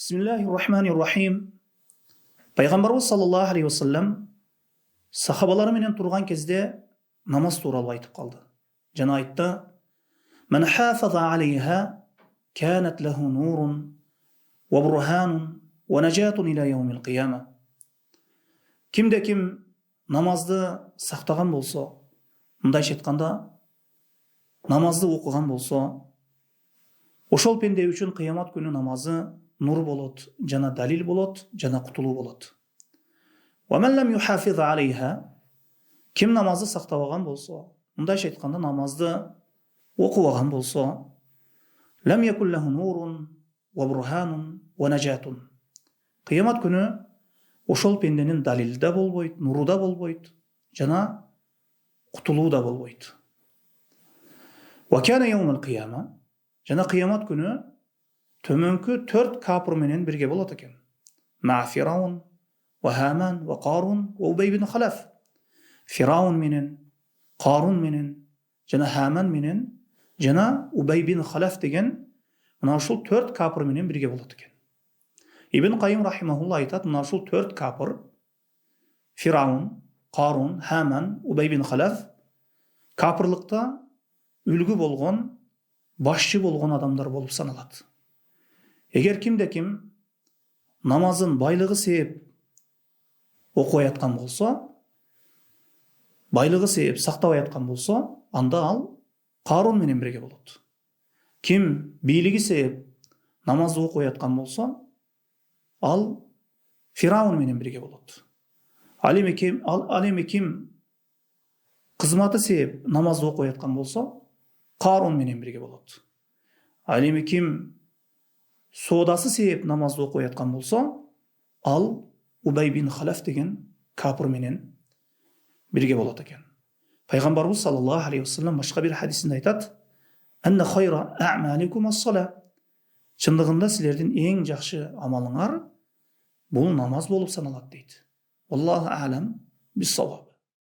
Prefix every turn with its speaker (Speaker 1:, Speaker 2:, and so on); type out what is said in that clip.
Speaker 1: Bismillahirrahmanirrahim. Пайғамбарымыз саллаллаху алейхи уассалам сахабалары менен турган кезде намаз тууралуу айтып калды. Жана айтты: "Мен хафаза алейха канат лаху нурун ва бурханун ва najatun ila yawmil qiyama." Кимде ким намазды сактаган болсо, мындайча айтканда, намазды окуган болсо, ошол пенде үчүн кыямат күнү намазы нур болот, жана далил болот, жана кутулуу болот. Ва мен лам юхафиз алейха, ким намазды сактабаган болсо, мындайча айтканда намазды окубаган болсо, лам якун лаху нурун ва бурханун ва najatun. Кыямат күнү ошол пенденин далили да болбойт, нуру да болбойт, жана кутулуу да болбойт. Ва кана яумал кыяма, жана кыямат күнү төмөнкү 4 капыр менен бирге болот экен. Ма Фираун, ва Хаман, ва Карун, ва Убей бин Халаф. Фираун менен, Карун менен, жана Хаман менен, жана Убей бин Халаф деген мына ушул 4 капыр менен бирге болот экен. Ибн Кайым рахимахулла айтат, мына ушул 4 капыр Фираун, Карун, Хаман, Убей бин Халаф капырлыкта үлгү болгон, башчы болгон адамдар болуп саналат. Эгер кимде ким намазын байлыгы себеп окуй аткан болсо, байлыгы себеп сактабай аткан болсо, анда ал Карун менен бирге болот. Ким бийлиги себеп намазды окуй аткан болсо, ал Фираун менен бирге болот. Ал эми ким кызматы себеп намазды окуй аткан болсо, Карун менен бирге болот. Ал эми ким соодасы себеп намазды окуй аткан болсо, ал Убей бин Халаф деген капыр менен бирге болот экен. Пайгамбарыбыз саллаллаху алейхи вассалам башка бир хадисинде айтат: "Анна хайра а'маликум ас-сала." Чындыгында силердин эң жакшы амалыңар бул намаз болуп саналат дейт. Аллаху а'лам бис-саваб.